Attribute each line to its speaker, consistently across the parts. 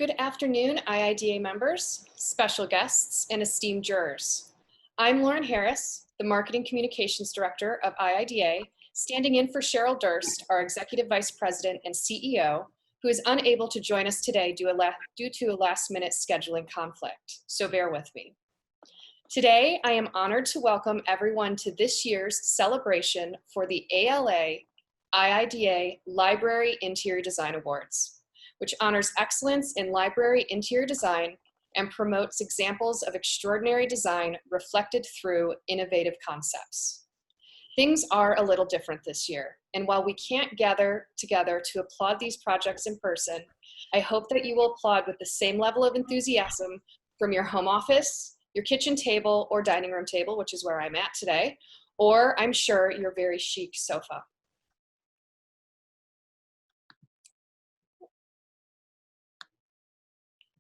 Speaker 1: Good afternoon, IIDA members, special guests, and esteemed jurors. I'm Lauren Haras, the Marketing Communications Director of IIDA, standing in for Cheryl Durst, our Executive Vice President and CEO, who is unable to join us today due to a last-minute scheduling conflict, so bear with me. Today, I am honored to welcome everyone to this year's celebration for the ALA IIDA Library Interior Design Awards, which honors excellence in library interior design and promotes examples of extraordinary design reflected through innovative concepts. Things are a little different this year, and while we can't gather together to applaud these projects in person, I hope that you will applaud with the same level of enthusiasm from your home office, your kitchen table or dining room table, which is where I'm at today, or I'm sure your very chic sofa.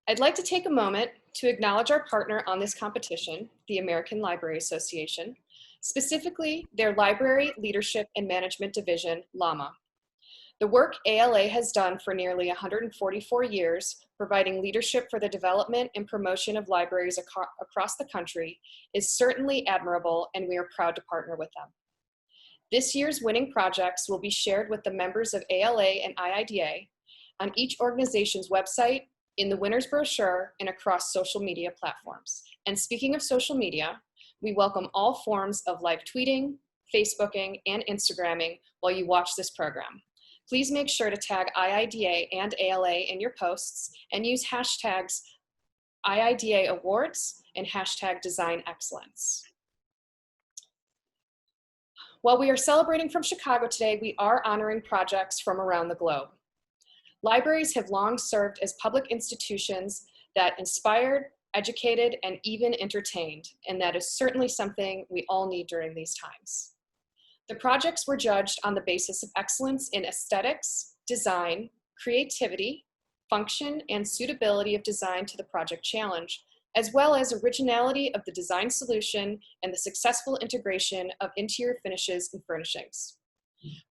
Speaker 1: I'd like to take a moment to acknowledge our partner on this competition, the American Library Association, specifically their Library Leadership and Management Division, LLAMA. The work ALA has done for nearly 144 years, providing leadership for the development and promotion of libraries across the country, is certainly admirable, and we are proud to partner with them. This year's winning projects will be shared with the members of ALA and IIDA on each organization's website, in the winner's brochure, and across social media platforms. And speaking of social media, we welcome all forms of live tweeting, Facebooking, and Instagramming while you watch this program. Please make sure to tag IIDA and ALA in your posts and use hashtags IIDA Awards and hashtag Design Excellence. While we are celebrating from Chicago today, we are honoring projects from around the globe. Libraries have long served as public institutions that inspired, educated, and even entertained, and that is certainly something we all need during these times. The projects were judged on the basis of excellence in aesthetics, design, creativity, function, and suitability of design to the project challenge, as well as originality of the design solution and the successful integration of interior finishes and furnishings.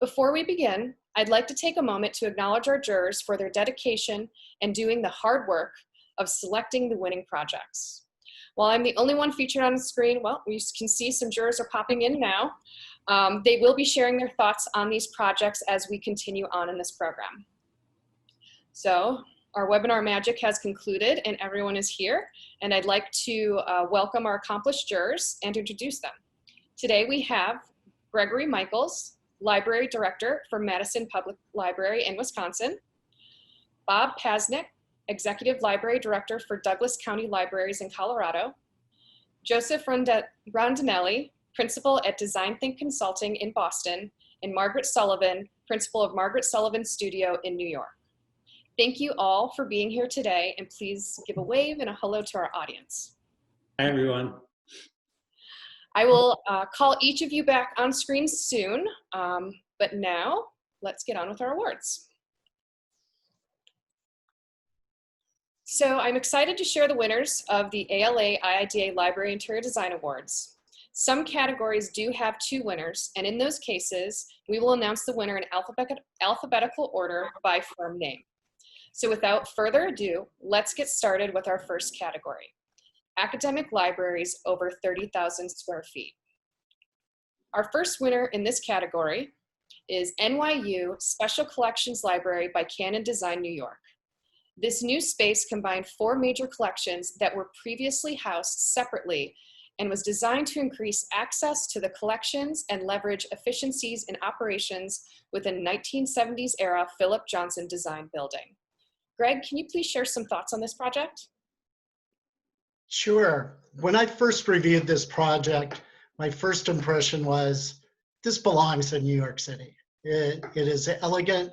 Speaker 1: Before we begin, I'd like to take a moment to acknowledge our jurors for their dedication and doing the hard work of selecting the winning projects. While I'm the only one featured on the screen, well, we can see some jurors are popping in now. They will be sharing their thoughts on these projects as we continue on in this program. So our webinar magic has concluded and everyone is here, and I'd like to welcome our accomplished jurors and introduce them. Today we have Gregory Mickells, Library Director for Madison Public Library in Wisconsin, Bob Pasicznyuk, Executive Library Director for Douglas County Libraries in Colorado, Joseph Rondinelli, Principal at DesignThink Consulting in Boston, and Margaret Sullivan, Principal of Margaret Sullivan Studio in New York. Thank you all for being here today, and please give a wave and a hello to our audience.
Speaker 2: Hi, everyone.
Speaker 1: I will call each of you back on screen soon, but now let's get on with our awards. So I'm excited to share the winners of the ALA IIDA Library Interior Design Awards. Some categories do have 2 winners, and in those cases, we will announce the winner in alphabetical order by firm name. So without further ado, let's get started with our first category. Academic libraries over 30,000 square feet. Our first winner in this category is Nyu Special Collections Library by Canon Design, New York. This new space combined 4 major collections that were previously housed separately and was designed to increase access to the collections and leverage efficiencies in operations within 1970s era Philip Johnson design building. Greg, can you please share some thoughts on this project?
Speaker 3: Sure. When I first reviewed this project, my first impression was this belongs in New York City. It is elegant,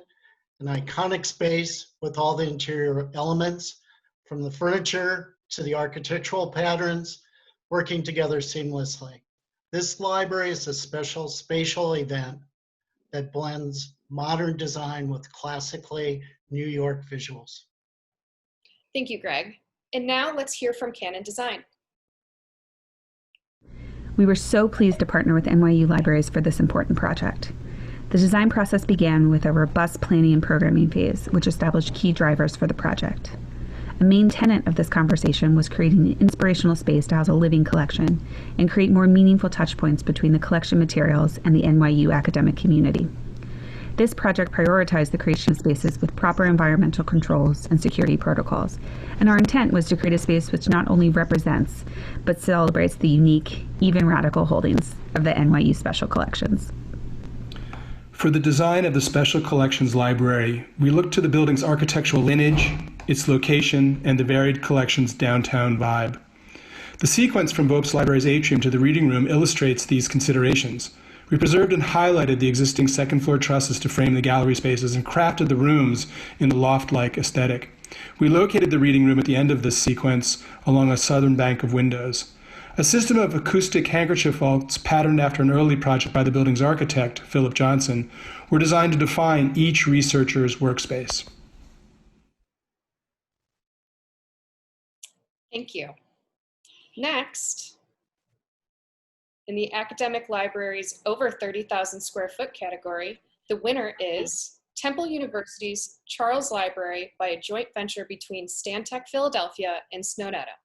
Speaker 3: an iconic space with all the interior elements, from the furniture to the architectural patterns, working together seamlessly. This library is a special spatial event that blends modern design with classically New York visuals.
Speaker 1: Thank you, Greg. And now let's hear from Canon Design.
Speaker 4: We were so pleased to partner with NYU Libraries for this important project. The design process began with a robust planning and programming phase, which established key drivers for the project. A main tenet of this conversation was creating an inspirational space to house a living collection and create more meaningful touchpoints between the collection materials and the NYU academic community. This project prioritized the creation of spaces with proper environmental controls and security protocols, and our intent was to create a space which not only represents, but celebrates the unique, even radical holdings of the NYU Special Collections.
Speaker 2: For the design of the Special Collections Library, we looked to the building's architectural lineage, its location, and the varied collection's downtown vibe. The sequence from Bope's Library's atrium to the reading room illustrates these considerations. We preserved and highlighted the existing second-floor trusses to frame the gallery spaces and crafted the rooms in the loft-like aesthetic. We located the reading room at the end of this sequence along a southern bank of windows. A system of acoustic handkerchief vaults patterned after an early project by the building's architect, Philip Johnson, were designed to define each researcher's workspace.
Speaker 1: Thank you. Next, in the academic library's over 30,000 square foot category, the winner is Temple University's Charles Library by a joint venture between Stantec Philadelphia and Snowdata.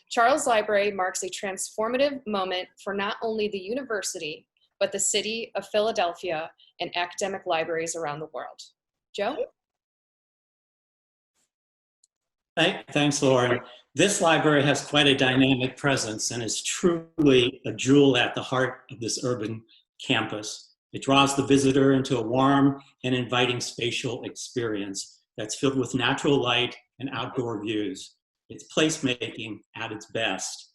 Speaker 1: Charles Library marks a transformative moment for not only the university, but the city of Philadelphia and academic libraries around the world. Joe?
Speaker 5: Thanks, Lauren. This library has quite a dynamic presence and is truly a jewel at the heart of this urban campus. It draws the visitor into a warm and inviting spatial experience that's filled with natural light and outdoor views. It's placemaking at its best.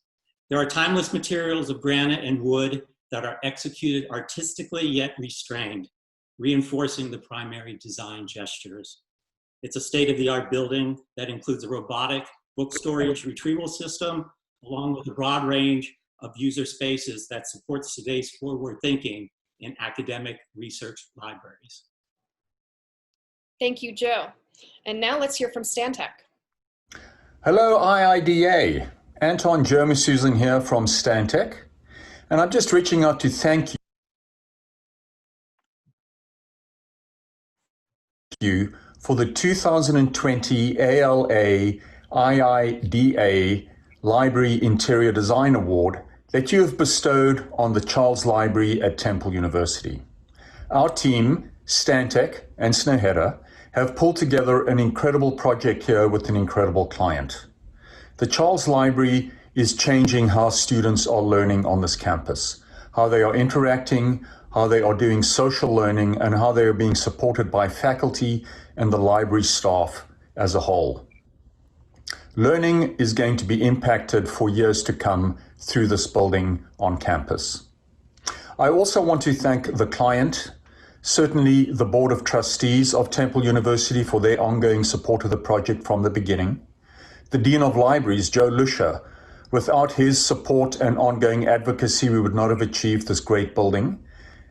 Speaker 5: There are timeless materials of granite and wood that are executed artistically yet restrained, reinforcing the primary design gestures. It's a state-of-the-art building that includes a robotic book storage retrieval system, along with a broad range of user spaces that supports today's forward thinking in academic research libraries.
Speaker 1: Thank you, Joe. And now let's hear from Stantec.
Speaker 6: Hello, IIDA. Anton Jermasusen here from Stantec. And I'm just reaching out to thank you for the 2020 ALA IIDA Library Interior Design Award that you have bestowed on the Charles Library at Temple University. Our team, Stantec and Snowdata, have pulled together an incredible project here with an incredible client. The Charles Library is changing how students are learning on this campus, how they are interacting, how they are doing social learning, and how they are being supported by faculty and the library staff as a whole. Learning is going to be impacted for years to come through this building on campus. I also want to thank the client, certainly the Board of Trustees of Temple University for their ongoing support of the project from the beginning, the Dean of Libraries, Joe Lusher. Without his support and ongoing advocacy, we would not have achieved this great building,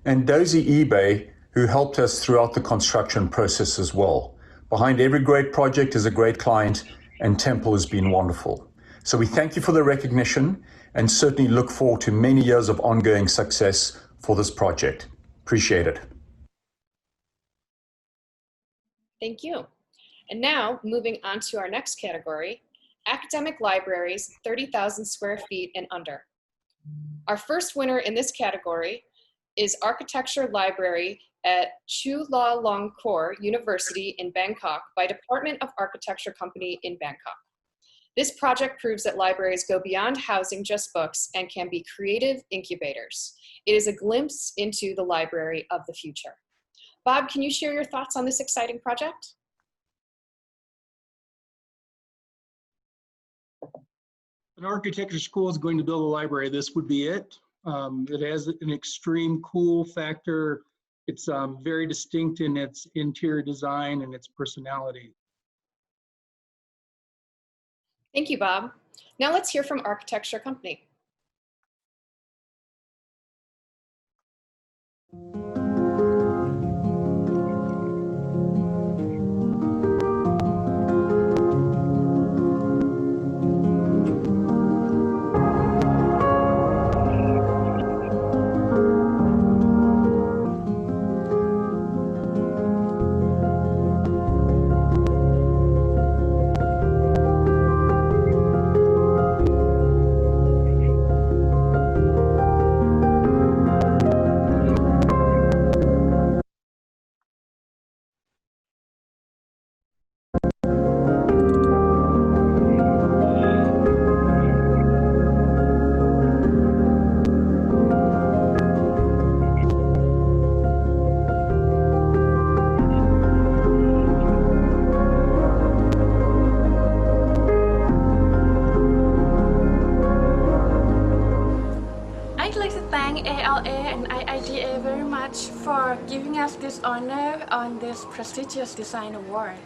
Speaker 6: and Dozie eBay, who helped us throughout the construction process as well. Behind every great project is a great client, and Temple has been wonderful. So we thank you for the recognition and certainly look forward to many years of ongoing success for this project. Appreciate it.
Speaker 1: Thank you. And now, moving on to our next category, academic libraries, 30,000 square feet and under. Our first winner in this category is Architecture Library at Chulalongkorn University in Bangkok by Department of Architecture Company in Bangkok. This project proves that libraries go beyond housing just books and can be creative incubators. It is a glimpse into the library of the future. Bob, can you share your thoughts on this exciting project?
Speaker 7: An architecture school is going to build a library. This would be it. It has an extreme cool factor. It's very distinct in its interior design and its personality.
Speaker 1: Thank you, Bob. Now let's hear from Architecture Company.
Speaker 8: ALA and IIDA very much for giving us this honor on this prestigious design award.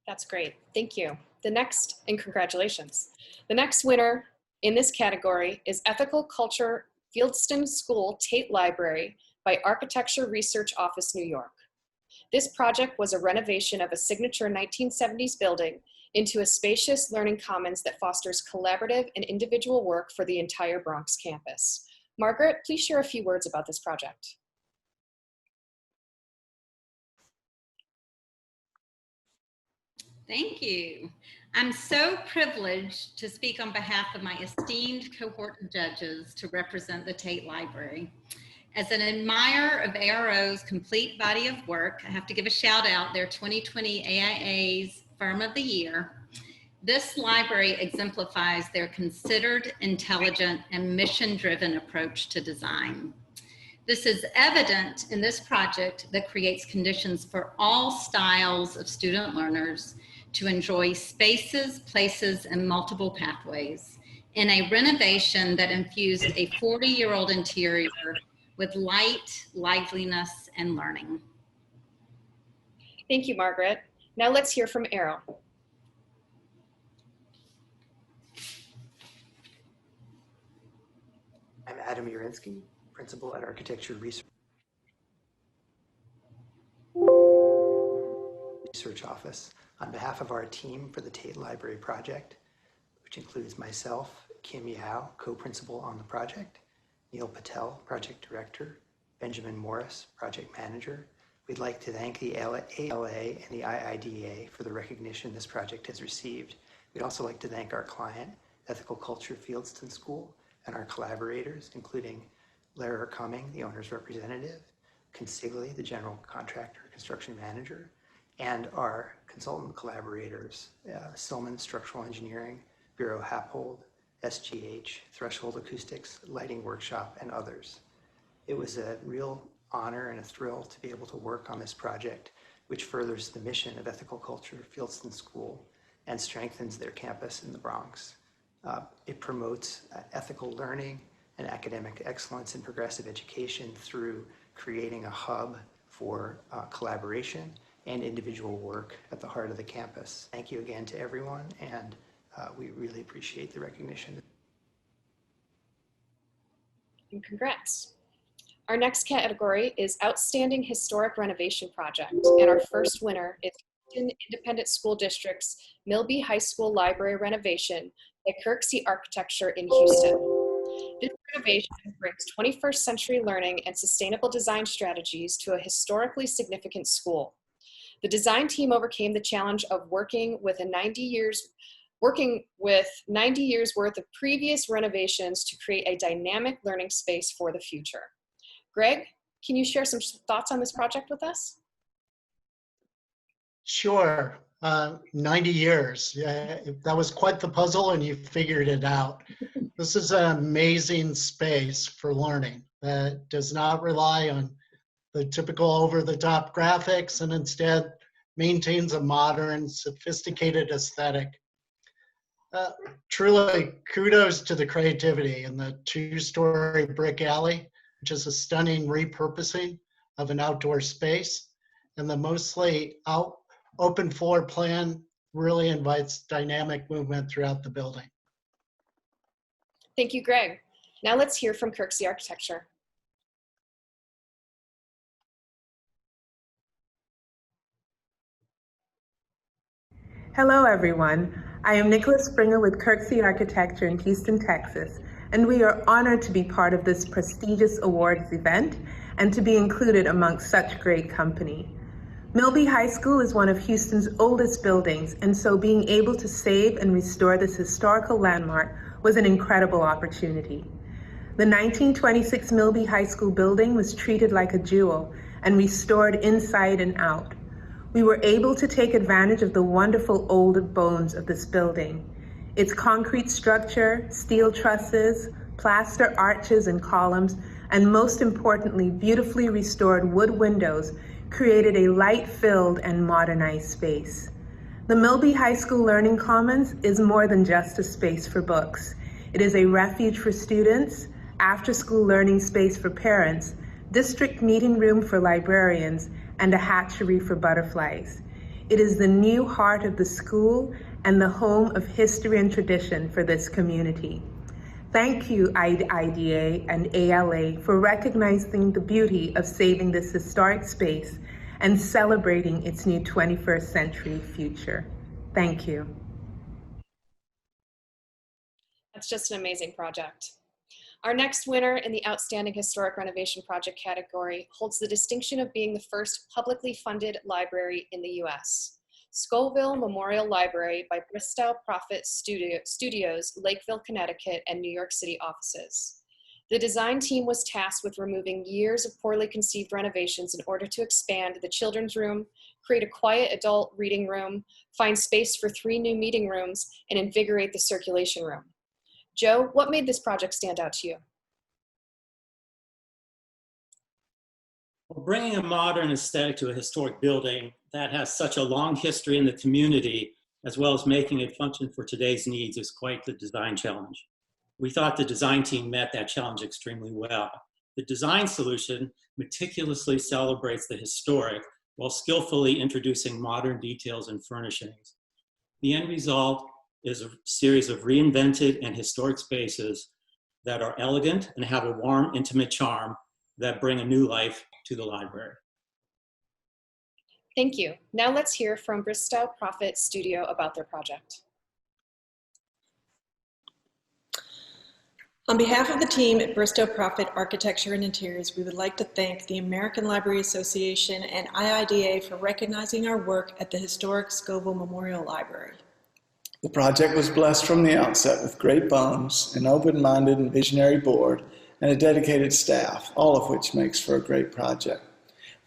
Speaker 1: That's great. Thank you. And congratulations. The next winner in this category is Ethical Culture Fieldston School Tate Library by Architecture Research Office, New York. This project was a renovation of a signature 1970s building into a spacious learning commons that fosters collaborative and individual work for the entire Bronx campus. Margaret, please share a few words about this project.
Speaker 9: Thank you. I'm so privileged to speak on behalf of my esteemed cohort of judges to represent the Tate Library. As an admirer of ARO's complete body of work, I have to give a shout out their 2020 AIA's Firm of the Year. This library exemplifies their considered, intelligent, and mission-driven approach to design. This is evident in this project that creates conditions for all styles of student learners to enjoy spaces, places, and multiple pathways in a renovation that infused a 40-year-old interior with light, liveliness, and learning.
Speaker 1: Thank you, Margaret. Now let's hear from Errol.
Speaker 10: I'm Adam Urinsky, Principal at Architecture Research Office. On behalf of our team for the Tate Library project, which includes myself, Kim Yao, co-principal on the project, Neil Patel, project director, Benjamin Morris, project manager, we'd like to thank the ALA and the IIDA for the recognition this project has received. We'd also like to thank our client, Ethical Culture Fieldston School, and our collaborators, including Lara Cumming, the owner's representative, Consigli, the general contractor, construction manager, and our consultant collaborators, Stillman Structural Engineering, Bureau Happold, SGH, Threshold Acoustics, Lighting Workshop, and others. It was a real honor and a thrill to be able to work on this project, which furthers the mission of Ethical Culture Fieldston School and strengthens their campus in the Bronx. It promotes ethical learning and academic excellence in progressive education through creating a hub for collaboration and individual work at the heart of the campus. Thank you again to everyone, and we really appreciate the recognition.
Speaker 1: And congrats. Our next category is Outstanding Historic Renovation Project, and our first winner is Independent School District's Milby High School Library Renovation by Kirksey Architecture in Houston. This renovation brings 21st century learning and sustainable design strategies to a historically significant school. The design team overcame the challenge of working with 90 years worth of previous renovations to create a dynamic learning space for the future. Greg, can you share some thoughts on this project with us?
Speaker 3: Sure. 90 years. Yeah, that was quite the puzzle, and you figured it out. This is an amazing space for learning that does not rely on the typical over-the-top graphics and instead maintains a modern, sophisticated aesthetic. Truly, kudos to the creativity in the two-story brick alley, which is a stunning repurposing of an outdoor space, and the mostly open floor plan really invites dynamic movement throughout the building.
Speaker 1: Thank you, Greg. Now let's hear from Kirksey Architecture.
Speaker 11: Hello, everyone. I am Nicholas Springer with Kirksey Architecture in Houston, Texas, and we are honored to be part of this prestigious awards event and to be included amongst such great company. Milby High School is one of Houston's oldest buildings, and so being able to save and restore this historical landmark was an incredible opportunity. The 1926 Milby High School building was treated like a jewel and restored inside and out. We were able to take advantage of the wonderful old bones of this building. Its concrete structure, steel trusses, plaster arches and columns, and most importantly, beautifully restored wood windows created a light-filled and modernized space. The Milby High School Learning Commons is more than just a space for books. It is a refuge for students, after-school learning space for parents, district meeting room for librarians, and a hatchery for butterflies. It is the new heart of the school and the home of history and tradition for this community. Thank you, IIDA and ALA, for recognizing the beauty of saving this historic space and celebrating its new 21st century future. Thank you.
Speaker 1: That's just an amazing project. Our next winner in the Outstanding Historic Renovation Project category holds the distinction of being the first publicly funded library in the US. Scoville Memorial Library by Bristow Prophet Studios, Lakeville, Connecticut, and New York City offices. The design team was tasked with removing years of poorly conceived renovations in order to expand the children's room, create a quiet adult reading room, find space for 3 new meeting rooms, and invigorate the circulation room. Joe, what made this project stand out to you?
Speaker 5: Well, bringing a modern aesthetic to a historic building that has such a long history in the community, as well as making it function for today's needs, is quite the design challenge. We thought the design team met that challenge extremely well. The design solution meticulously celebrates the historic while skillfully introducing modern details and furnishings. The end result is a series of reinvented and historic spaces that are elegant and have a warm, intimate charm that bring a new life to the library.
Speaker 1: Thank you. Now let's hear from Bristow Prophet Studio about their project.
Speaker 12: On behalf of the team at Bristow Prophet Architecture and Interiors, we would like to thank the American Library Association and IIDA for recognizing our work at the historic Scoville Memorial Library.
Speaker 13: The project was blessed from the outset with great bones, an open-minded and visionary board, and a dedicated staff, all of which makes for a great project.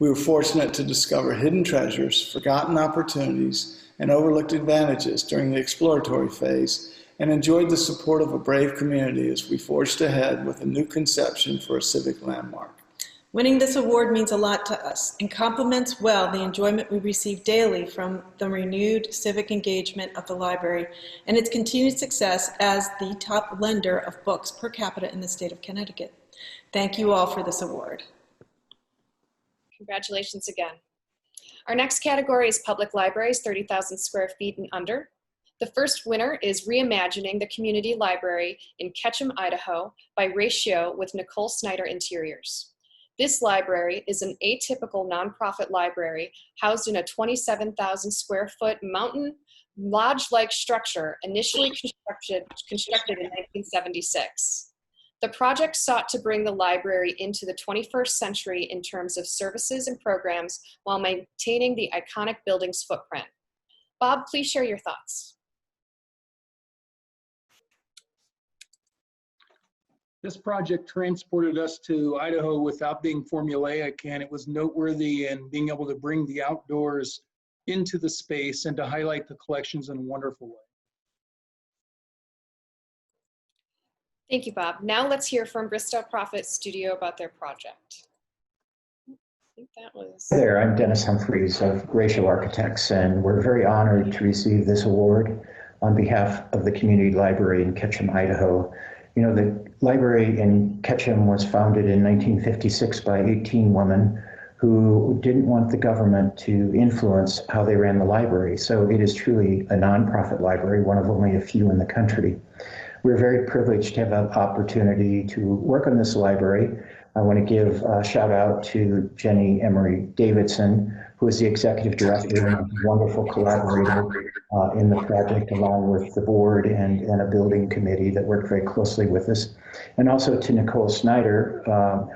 Speaker 13: We were fortunate to discover hidden treasures, forgotten opportunities, and overlooked advantages during the exploratory phase, and enjoyed the support of a brave community as we forged ahead with a new conception for a civic landmark.
Speaker 12: Winning this award means a lot to us and complements well the enjoyment we receive daily from the renewed civic engagement of the library and its continued success as the top lender of books per capita in the state of Connecticut. Thank you all for this award.
Speaker 1: Congratulations again. Our next category is public libraries, 30,000 square feet and under. The first winner is Reimagining the Community Library in Ketchum, Idaho by Ratio with Nicole Snyder Interiors. This library is an atypical nonprofit library housed in a 27,000 square foot mountain lodge-like structure initially constructed in 1976. The project sought to bring the library into the 21st century in terms of services and programs while maintaining the iconic building's footprint. Bob, please share your thoughts.
Speaker 7: This project transported us to Idaho without being formulaic, and it was noteworthy in being able to bring the outdoors into the space and to highlight the collections in a wonderful way.
Speaker 1: Thank you, Bob. Now let's hear from Bristow Prophet Studio about their project. I think that was...
Speaker 14: Hi there, I'm Dennis Humphries of Ratio Architects, and we're very honored to receive this award on behalf of the Community Library in Ketchum, Idaho. You know, the library in Ketchum was founded in 1956 by 18 women who didn't want the government to influence how they ran the library. So it is truly a nonprofit library, one of only a few in the country. We're very privileged to have an opportunity to work on this library. I want to give a shout out to Jenny Emery Davidson, who is the executive director and a wonderful collaborator in the project, along with the board and a building committee that worked very closely with us. And also to Nicole Snyder,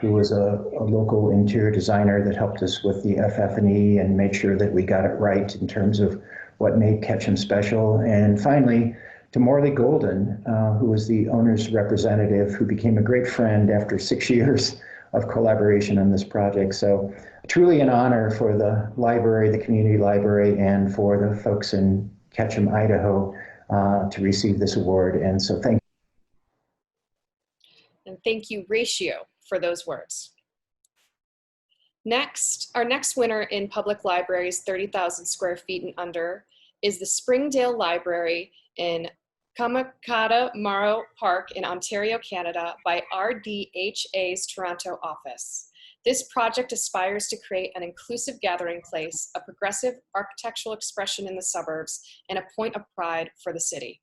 Speaker 14: who was a local interior designer that helped us with the FF&E and made sure that we got it right in terms of what made Ketchum special. And finally, to Morley Golden, who was the owner's representative, who became a great friend after 6 years of collaboration on this project. So truly an honor for the library, the community library, and for the folks in Ketchum, Idaho, to receive this award. And so thank you.
Speaker 1: And thank you, Ratio, for those words. Next, our next winner in public libraries, 30,000 square feet and under, is the Springdale Library in Kamikada Morrow Park in Ontario, Canada by RDHA's Toronto office. This project aspires to create an inclusive gathering place, a progressive architectural expression in the suburbs, and a point of pride for the city.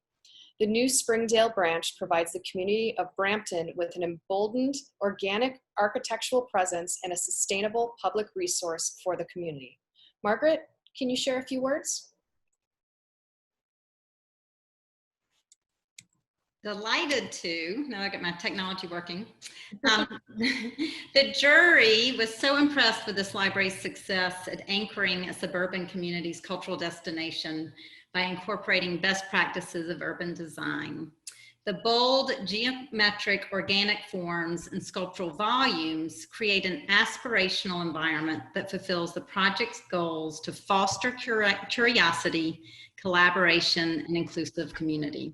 Speaker 1: The new Springdale branch provides the community of Brampton with an emboldened, organic architectural presence and a sustainable public resource for the community. Margaret, can you share a few words?
Speaker 9: Delighted to. Now I get my technology working. The jury was so impressed with this library's success at anchoring a suburban community's cultural destination by incorporating best practices of urban design. The bold, geometric, organic forms and sculptural volumes create an aspirational environment that fulfills the project's goals to foster curiosity, collaboration, and inclusive community.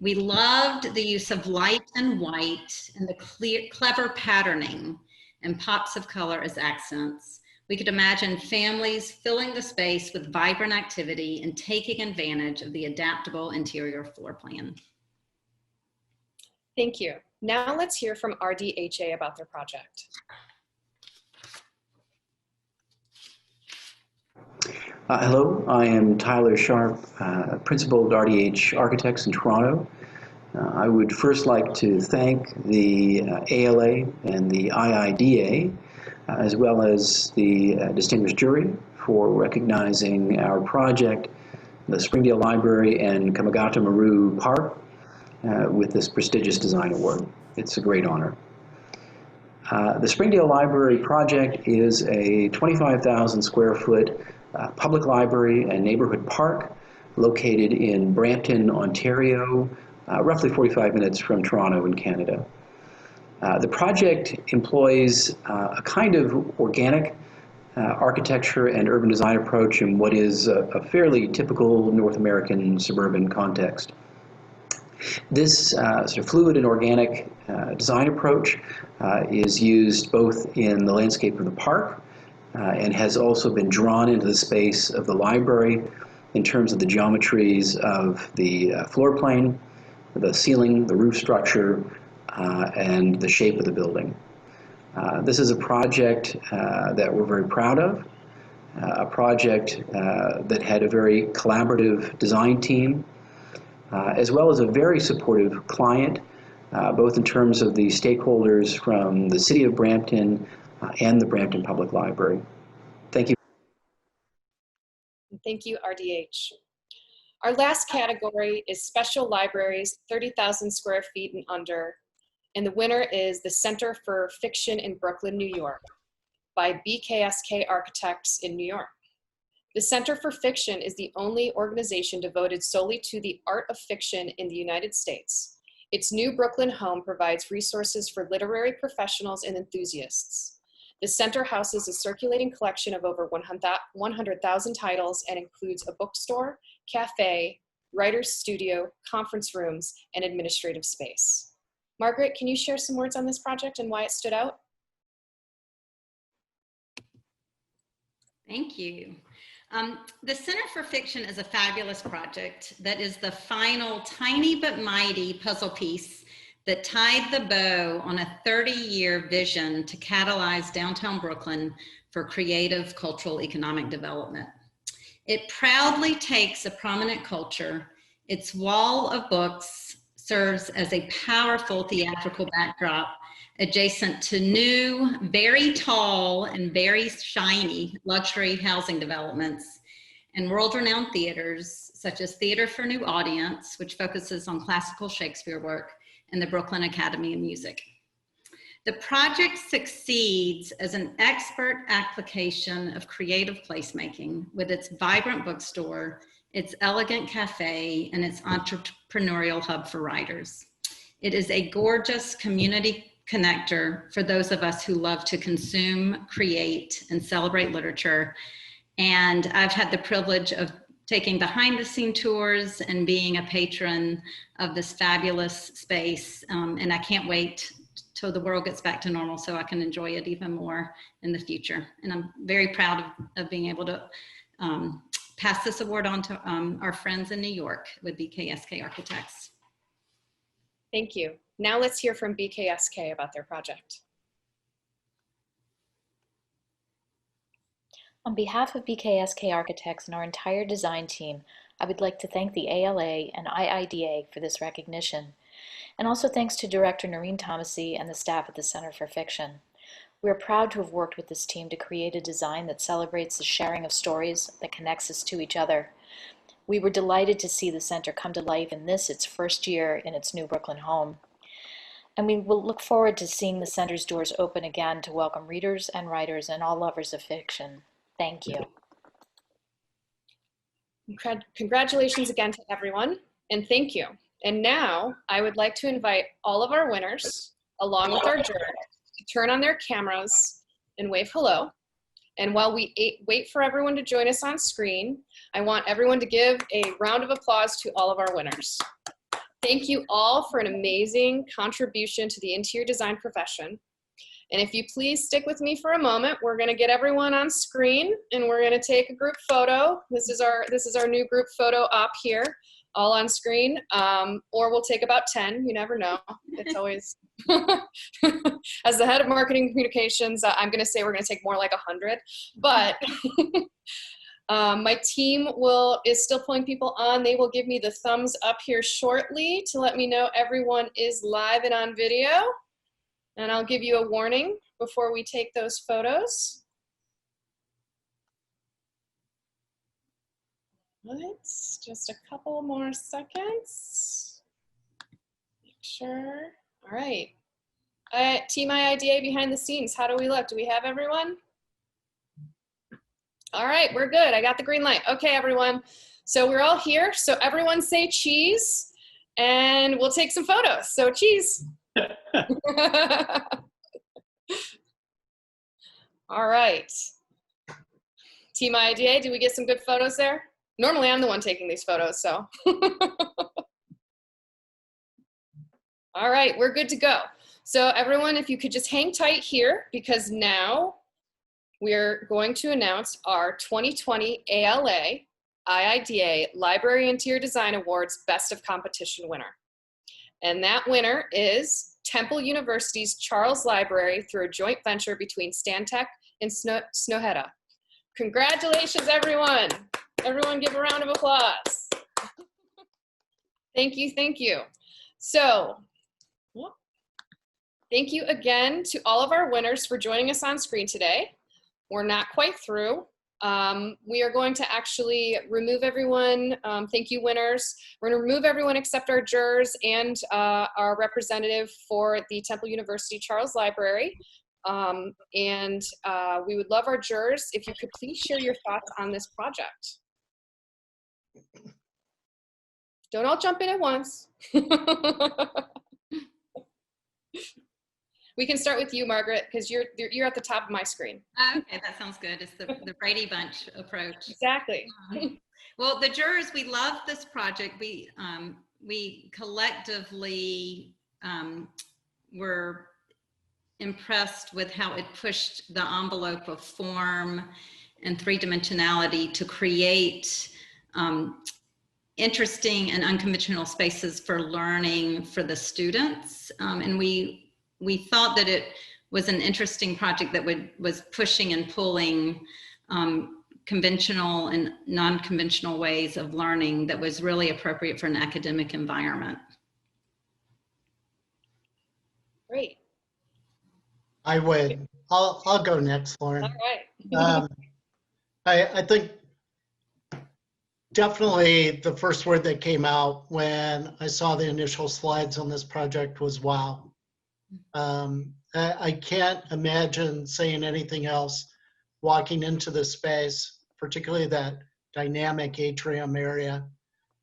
Speaker 9: We loved the use of light and white and the clever patterning and pops of color as accents. We could imagine families filling the space with vibrant activity and taking advantage of the adaptable interior floor plan.
Speaker 1: Thank you. Now let's hear from RDHA about their project.
Speaker 15: Hello, I am Tyler Sharp, Principal at RDH Architects in Toronto. I would first like to thank the ALA and the IIDA, as well as the distinguished jury for recognizing our project, the Springdale Library and Kamikada Morrow Park, with this prestigious design award. It's a great honor. The Springdale Library project is a 25,000 square foot public library and neighborhood park located in Brampton, Ontario, roughly 45 minutes from Toronto in Canada. The project employs a kind of organic architecture and urban design approach in what is a fairly typical North American suburban context. This sort of fluid and organic design approach is used both in the landscape of the park and has also been drawn into the space of the library in terms of the geometries of the floor plane, the ceiling, the roof structure, and the shape of the building. This is a project that we're very proud of, a project that had a very collaborative design team, as well as a very supportive client, both in terms of the stakeholders from the City of Brampton and the Brampton Public Library. Thank you.
Speaker 1: Thank you, RDH. Our last category is special libraries, 30,000 square feet and under, and the winner is the Center for Fiction in Brooklyn, New York, by BKSK Architects in New York. The Center for Fiction is the only organization devoted solely to the art of fiction in the United States. Its new Brooklyn home provides resources for literary professionals and enthusiasts. The center houses a circulating collection of over 100,000 titles and includes a bookstore, cafe, writer's studio, conference rooms, and administrative space. Margaret, can you share some words on this project and why it stood out?
Speaker 9: Thank you. The Center for Fiction is a fabulous project that is the final tiny but mighty puzzle piece that tied the bow on a 30-year vision to catalyze downtown Brooklyn for creative, cultural, economic development. It proudly takes a prominent culture. Its wall of books serves as a powerful theatrical backdrop adjacent to new, very tall and very shiny luxury housing developments and world-renowned theaters such as Theater for New Audience, which focuses on classical Shakespeare work, and the Brooklyn Academy of Music. The project succeeds as an expert application of creative placemaking with its vibrant bookstore, its elegant cafe, and its entrepreneurial hub for writers. It is a gorgeous community connector for those of us who love to consume, create, and celebrate literature. And I've had the privilege of taking behind-the-scene tours and being a patron of this fabulous space. And I can't wait till the world gets back to normal so I can enjoy it even more in the future. And I'm very proud of being able to pass this award on to our friends in New York with BKSK Architects.
Speaker 1: Thank you. Now let's hear from BKSK about their project.
Speaker 16: On behalf of BKSK Architects and our entire design team, I would like to thank the ALA and IIDA for this recognition, and also thanks to Director Noreen Thomasy and the staff at the Center for Fiction. We are proud to have worked with this team to create a design that celebrates the sharing of stories that connects us to each other. We were delighted to see the center come to life in this, its first year in its new Brooklyn home. And we will look forward to seeing the center's doors open again to welcome readers and writers and all lovers of fiction. Thank you.
Speaker 1: Congratulations again to everyone, and thank you. And now I would like to invite all of our winners, along with our jurors, to turn on their cameras and wave hello. And while we wait for everyone to join us on screen, I want everyone to give a round of applause to all of our winners. Thank you all for an amazing contribution to the interior design profession. And if you please stick with me for a moment, we're gonna get everyone on screen and we're gonna take a group photo. This is our new group photo up here, all on screen, or we'll take about 10, you never know. It's always, as the head of marketing communications, I'm gonna say we're gonna take more like 100, but my team is still pulling people on. They will give me the thumbs up here shortly to let me know everyone is live and on video. And I'll give you a warning before we take those photos. Let's just a couple more seconds. Make sure. All right. Team IIDA behind the scenes, how do we look? Do we have everyone? All right, we're good. I got the green light. Okay, everyone. So we're all here. So everyone say cheese, and we'll take some photos. So cheese. All right. Team IIDA, do we get some good photos there? Normally I'm the one taking these photos, so. All right, we're good to go. So everyone, if you could just hang tight here, because now we're going to announce our 2020 ALA IIDA Library Interior Design Awards Best of Competition winner. And that winner is Temple University's Charles Library through a joint venture between Stantec and Snøhetta. Congratulations, everyone. Everyone give a round of applause. Thank you, thank you. So, thank you again to all of our winners for joining us on screen today. We're not quite through. We are going to actually remove everyone. Thank you, winners. We're going to remove everyone except our jurors and our representative for the Temple University Charles Library. And we would love our jurors if you could please share your thoughts on this project. Don't all jump in at once. We can start with you, Margaret, because you're at the top of my screen.
Speaker 9: Okay, that sounds good. It's the Brady Bunch approach.
Speaker 1: Exactly.
Speaker 9: Well, the jurors, we love this project. We collectively were impressed with how it pushed the envelope of form and three-dimensionality to create interesting and unconventional spaces for learning for the students. And we thought that it was an interesting project that was pushing and pulling conventional and non-conventional ways of learning that was really appropriate for an academic environment.
Speaker 1: Great.
Speaker 3: I'll go next, Lauren.
Speaker 1: All right.
Speaker 3: I think definitely the first word that came out when I saw the initial slides on this project was wow. I can't imagine saying anything else walking into the space, particularly that dynamic atrium area.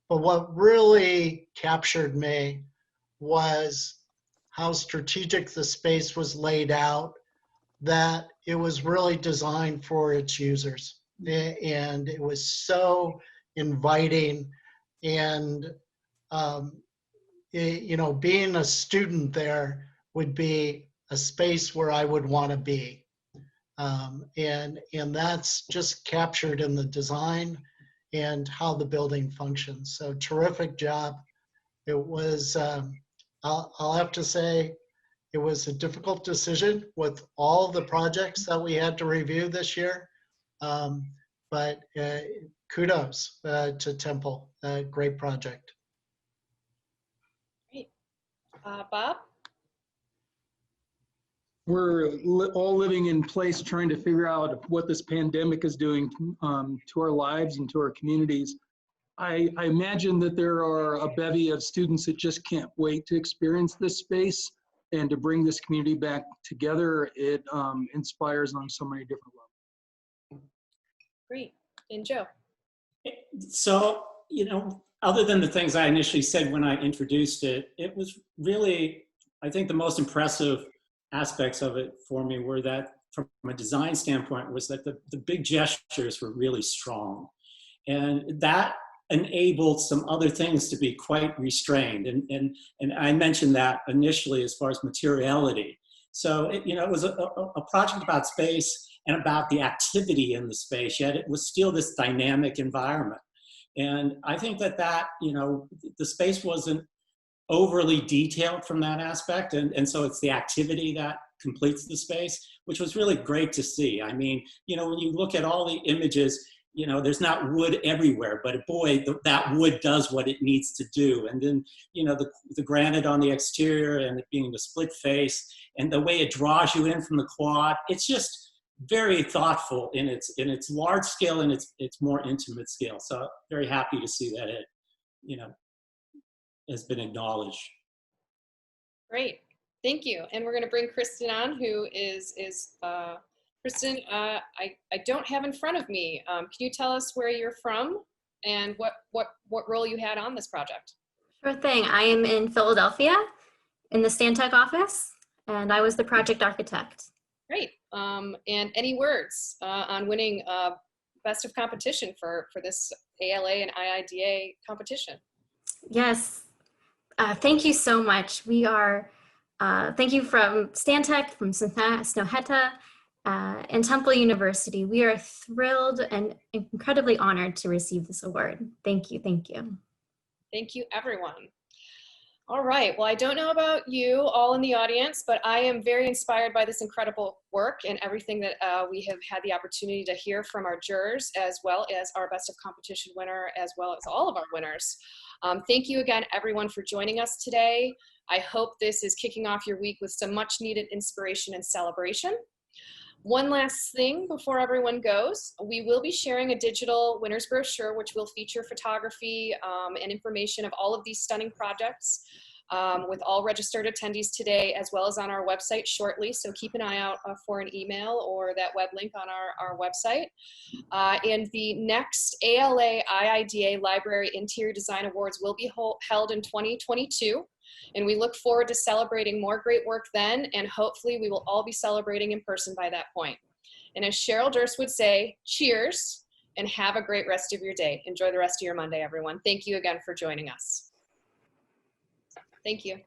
Speaker 3: But what really captured me was how strategic the space was laid out, that it was really designed for its users. And it was so inviting, and you know, being a student there would be a space where I would want to be. And that's just captured in the design and how the building functions. So terrific job. It was, I'll have to say, it was a difficult decision with all the projects that we had to review this year. But kudos to Temple, great project.
Speaker 1: Great. Bob?
Speaker 7: We're all living in place trying to figure out what this pandemic is doing to our lives and to our communities. I imagine that there are a bevy of students that just can't wait to experience this space and to bring this community back together. It inspires on so many different levels.
Speaker 1: Great. And Joe?
Speaker 5: So, you know, other than the things I initially said when I introduced it, it was really, I think the most impressive aspects of it for me were that from a design standpoint was that the big gestures were really strong. And that enabled some other things to be quite restrained. And I mentioned that initially as far as materiality. So, you know, it was a project about space and about the activity in the space, yet it was still this dynamic environment. And I think that, you know, the space wasn't overly detailed from that aspect. And so it's the activity that completes the space, which was really great to see. I mean, you know, when you look at all the images, you know, there's not wood everywhere, but boy, that wood does what it needs to do. And then, you know, the granite on the exterior and it being the split face and the way it draws you in from the quad, it's just very thoughtful in its large scale and its more intimate scale. So very happy to see that it, you know, has been acknowledged.
Speaker 1: Great, thank you. And we're going to bring Kristen on, who is Kristen, I don't have in front of me. Can you tell us where you're from and what role you had on this project?
Speaker 17: Sure thing. I am in Philadelphia in the Stantec office, and I was the project architect.
Speaker 1: Great. And any words on winning Best of Competition for this ALA and IIDA competition?
Speaker 17: Yes. Thank you so much. We are, thank you from Stantec, from Snøhetta, and Temple University. We are thrilled and incredibly honored to receive this award. Thank you, thank you.
Speaker 1: Thank you, everyone. All right, well, I don't know about you all in the audience, but I am very inspired by this incredible work and everything that we have had the opportunity to hear from our jurors, as well as our Best of Competition winner, as well as all of our winners. Thank you again, everyone, for joining us today. I hope this is kicking off your week with some much needed inspiration and celebration. One last thing before everyone goes, we will be sharing a digital winner's brochure, which will feature photography and information of all of these stunning projects with all registered attendees today, as well as on our website shortly. So keep an eye out for an email or that web link on our website. And the next ALA IIDA Library Interior Design Awards will be held in 2022. And we look forward to celebrating more great work then, and hopefully we will all be celebrating in person by that point. And as Cheryl Durst would say, cheers, and have a great rest of your day. Enjoy the rest of your Monday, everyone. Thank you again for joining us. Thank you.